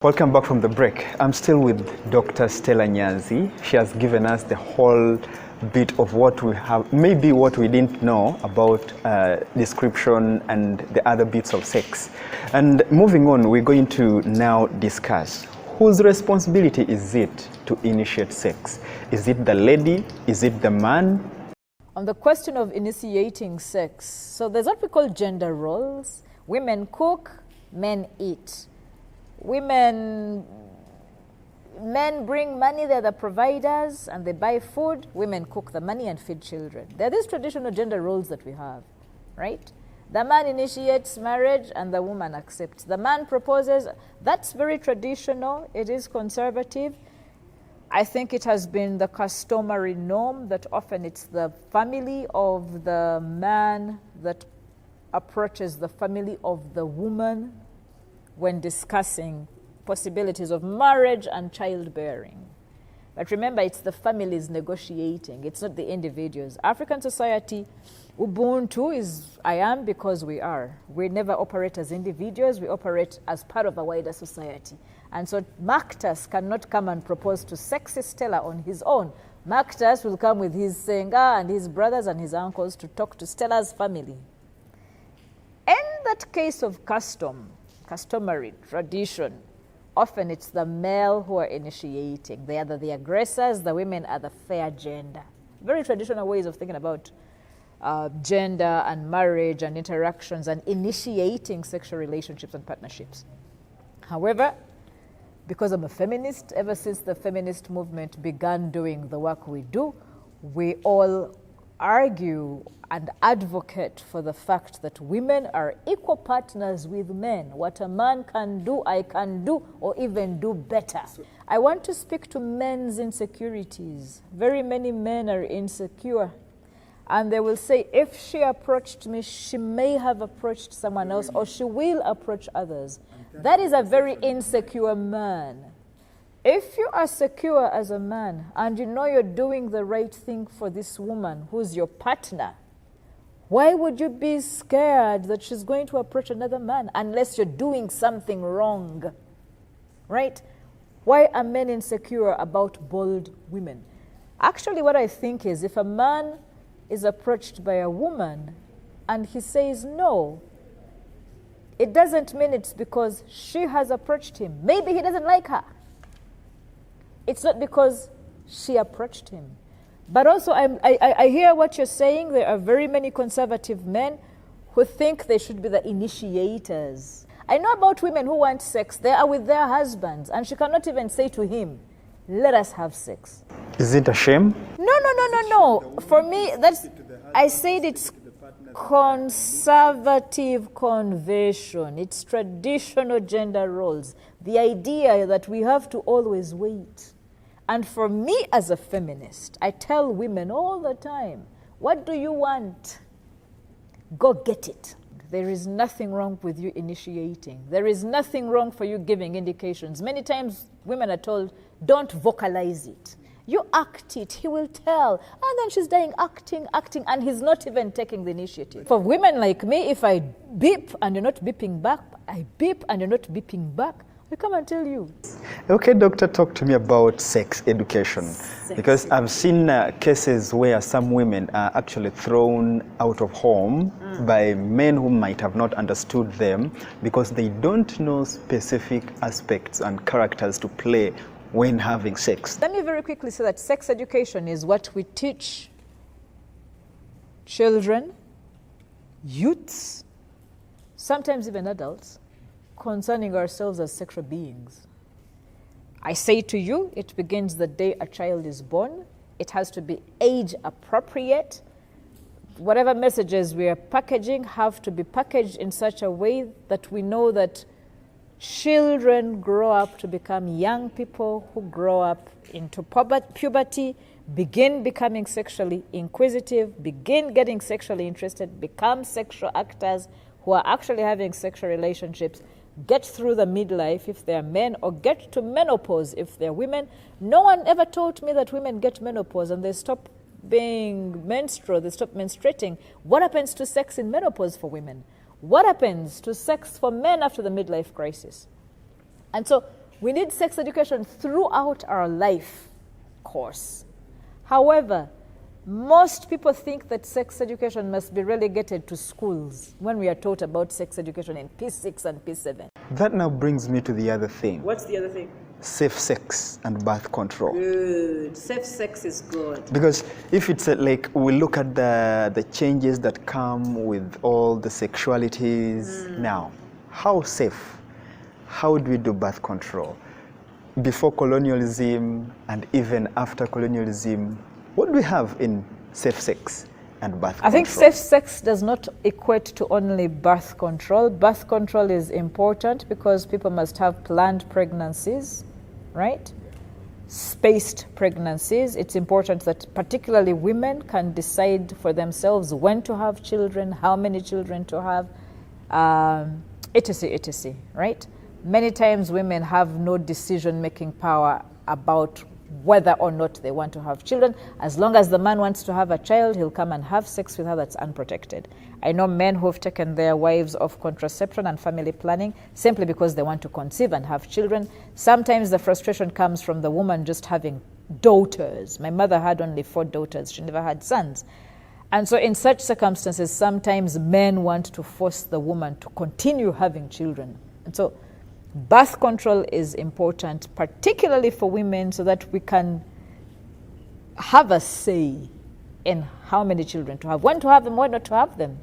Welcome back from the break. I'm still with Dr. Stella Nyanzi. She has given us the whole bit of what we have, maybe what we didn't know about description and the other bits of sex. And moving on, we're going to now discuss whose responsibility is it to initiate sex? Is it the lady? Is it the man? On the question of initiating sex, so there's what we call gender roles. Women cook, men eat. Men bring money, they're the providers, and they buy food. Women cook the money and feed children. There are these traditional gender roles that we have, right? The man initiates marriage and the woman accepts. The man proposes. That's very traditional. It is conservative. I think it has been the customary norm that often it's the family of the man that approaches the family of the woman when discussing possibilities of marriage and childbearing. But remember, it's the families negotiating, it's not the individuals. African society, Ubuntu is I am because we are. We never operate as individuals, we operate as part of a wider society. And so Mactus cannot come and propose to sexy Stella on his own. Mactus will come with his Senga and his brothers and his uncles to talk to Stella's family. In that case of customary, tradition, often it's the male who are initiating. They are the aggressors, the women are the fair gender. Very traditional ways of thinking about gender and marriage and interactions and initiating sexual relationships and partnerships. However, because I'm a feminist, ever since the feminist movement began doing the work we do, we all argue and advocate for the fact that women are equal partners with men. What a man can do, I can do, or even do better. I want to speak to men's insecurities. Very many men are insecure. And they will say, if she approached me, she may have approached someone else, or she will approach others. That is a very insecure man. If you are secure as a man and you know you're doing the right thing for this woman who's your partner, why would you be scared that she's going to approach another man unless you're doing something wrong, right? Why are men insecure about bold women? Actually, what I think is if a man is approached by a woman and he says no, it doesn't mean it's because she has approached him. Maybe he doesn't like her. It's not because she approached him. But also, I hear what you're saying. There are very many conservative men who think they should be the initiators. I know about women who want sex. They are with their husbands, and she cannot even say to him, let us have sex. Is it a shame? No. For me, I said it's conservative conversion. It's traditional gender roles. The idea that we have to always wait. And for me as a feminist, I tell women all the time, what do you want? Go get it. There is nothing wrong with you initiating. There is nothing wrong for you giving indications. Many times women are told, don't vocalize it. You act it, he will tell. And then she's dying acting, and he's not even taking the initiative. For women like me, if I beep and you're not beeping back, I beep and you're not beeping back, I come and tell you. Okay, doctor, talk to me about sex education. Because I've seen cases where some women are actually thrown out of home by men who might have not understood them because they don't know specific aspects and characters to play when having sex. Let me very quickly say that sex education is what we teach children, youths, sometimes even adults, concerning ourselves as sexual beings. I say to you, it begins the day a child is born. It has to be age appropriate. Whatever messages we are packaging have to be packaged in such a way that we know that children grow up to become young people who grow up into puberty, begin becoming sexually inquisitive, begin getting sexually interested, become sexual actors who are actually having sexual relationships, get through the midlife if they're men, or get to menopause if they're women. No one ever told me that women get menopause and they stop being menstrual, they stop menstruating. What happens to sex in menopause for women? What happens to sex for men after the midlife crisis? And so We need sex education throughout our life course. However, most people think that sex education must be relegated to schools when we are taught about sex education in P6 and P7. That now brings me to the other thing. What's the other thing? Safe sex and birth control. Good. Safe sex is good. Because if it's like we look at the changes that come with all the sexualities now, how safe? How do we do birth control? Before colonialism and even after colonialism, what do we have in safe sex and birth control? I think safe sex does not equate to only birth control. Birth control is important because people must have planned pregnancies, right? Spaced pregnancies. It's important that particularly women can decide for themselves when to have children, how many children to have, etc., etc., right? Many times women have no decision-making power about whether or not they want to have children. As long as the man wants to have a child, he'll come and have sex with her. That's unprotected. I know men who've taken their wives off contraception and family planning simply because they want to conceive and have children. Sometimes the frustration comes from the woman just having daughters. My mother had only 4 daughters. She never had sons. And so in such circumstances, sometimes men want to force the woman to continue having children. And so birth control is important, particularly for women, so that we can have a say in how many children to have, when to have them, when not to have them.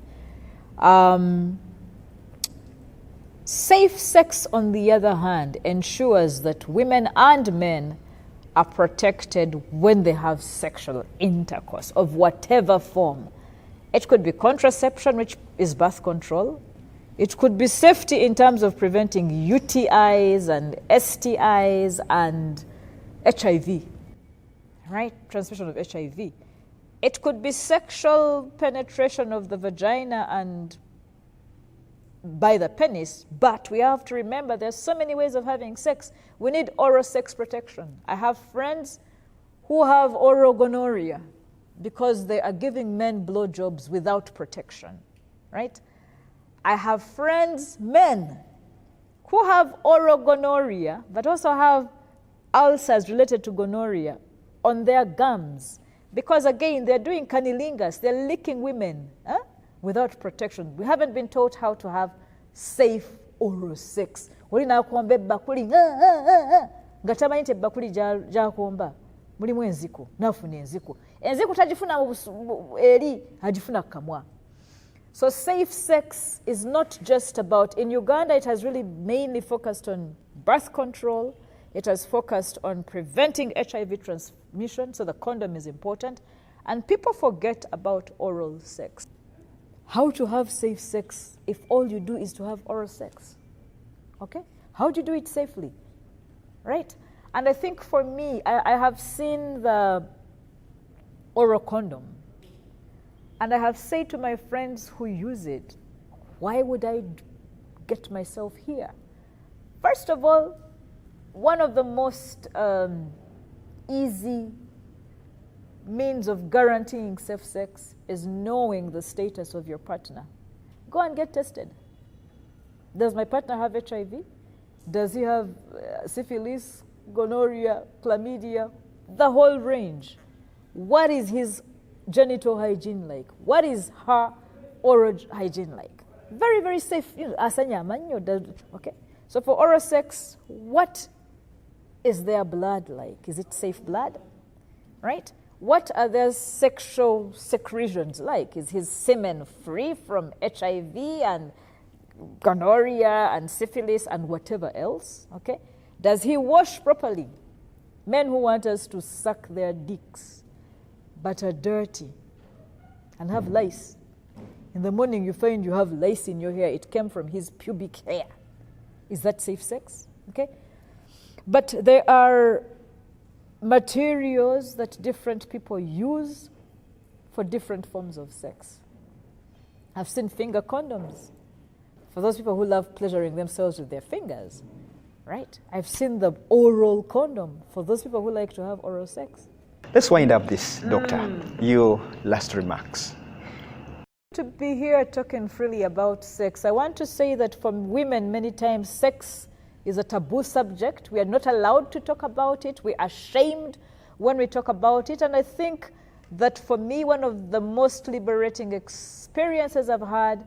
Safe sex, on the other hand, ensures that women and men are protected when they have sexual intercourse of whatever form. It could be contraception, which is birth control. It could be safety in terms of preventing UTIs and STIs and HIV, right? Transmission of HIV. It could be sexual penetration of the vagina and by the penis, but we have to remember there's so many ways of having sex. We need oral sex protection. I have friends who have oral gonorrhea because they are giving men blowjobs without protection, right? I have friends, men, who have oral gonorrhea, but also have ulcers related to gonorrhea on their gums. Because again, they're doing cunnilingus, they're licking women without protection. We haven't been taught how to have safe oral sex. Olinakwomba ebbakuli nga tamanyi nti ebbakuli gyakwomba mulimu enziku, nafuna enziku. Enziku tagifuna eri, agifuna kamwa. So safe sex is not just about, in Uganda it has really mainly focused on birth control. It has focused on preventing HIV transmission, so the condom is important. And people forget about oral sex. How to have safe sex if all you do is to have oral sex? Okay? How do you do it safely? Right? And I think for me, I have seen the oral condom. And I have said to my friends who use it, why would I get myself here? First of all, one of the most easy means of guaranteeing safe sex is knowing the status of your partner. Go and get tested. Does my partner have HIV? Does he have syphilis, gonorrhea, chlamydia, the whole range? What is his genital hygiene like? What is her oral hygiene like? Very, very safe. Okay. So for oral sex, what is their blood like? Is it safe blood? Right? What are their sexual secretions like? Is his semen free from HIV and gonorrhea and syphilis and whatever else? Okay. Does he wash properly? Men who want us to suck their dicks but are dirty and have lice. In the morning you find you have lice in your hair. It came from his pubic hair. Is that safe sex? Okay. But there are materials that different people use for different forms of sex. I've seen finger condoms for those people who love pleasuring themselves with their fingers, right? I've seen the oral condom for those people who like to have oral sex. Let's wind up this, Doctor. Your last remarks. To be here talking freely about sex, I want to say that for women, many times sex is a taboo subject. We are not allowed to talk about it. We are ashamed when we talk about it. And I think that for me, one of the most liberating experiences I've had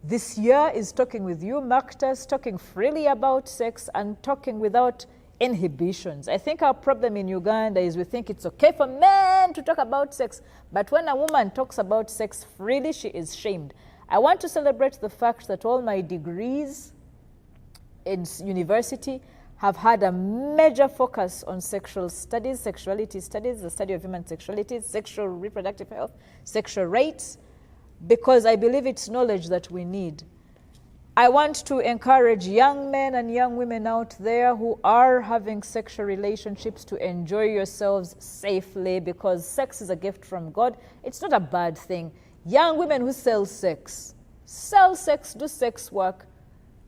this year is talking with you, Marcus, talking freely about sex and talking without inhibitions. I think our problem in Uganda is we think it's okay for men to talk about sex, but when a woman talks about sex freely, she is shamed. I want to celebrate the fact that all my degrees in university have had a major focus on sexual studies, sexuality studies, the study of human sexuality, sexual reproductive health, sexual rights, because I believe it's knowledge that we need. I want to encourage young men and young women out there who are having sexual relationships to enjoy yourselves safely, because sex is a gift from God. It's not a bad thing. Young women who sell sex, do sex work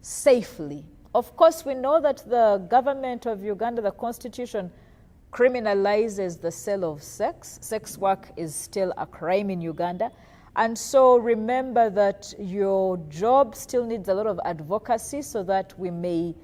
safely. Of course, we know that the government of Uganda, the constitution, criminalizes the sale of sex. Sex work is still a crime in Uganda. And so remember that your job still needs a lot of advocacy so that we may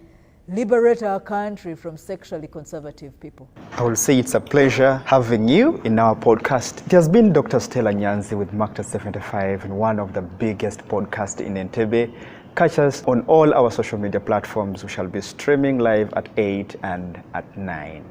liberate our country from sexually conservative people. I will say it's a pleasure having you in our podcast. It has been Dr. Stella Nyanzi with Marcus 75 in one of the biggest podcasts in Entebbe. Catch us on all our social media platforms. We shall be streaming live at 8 and at 9.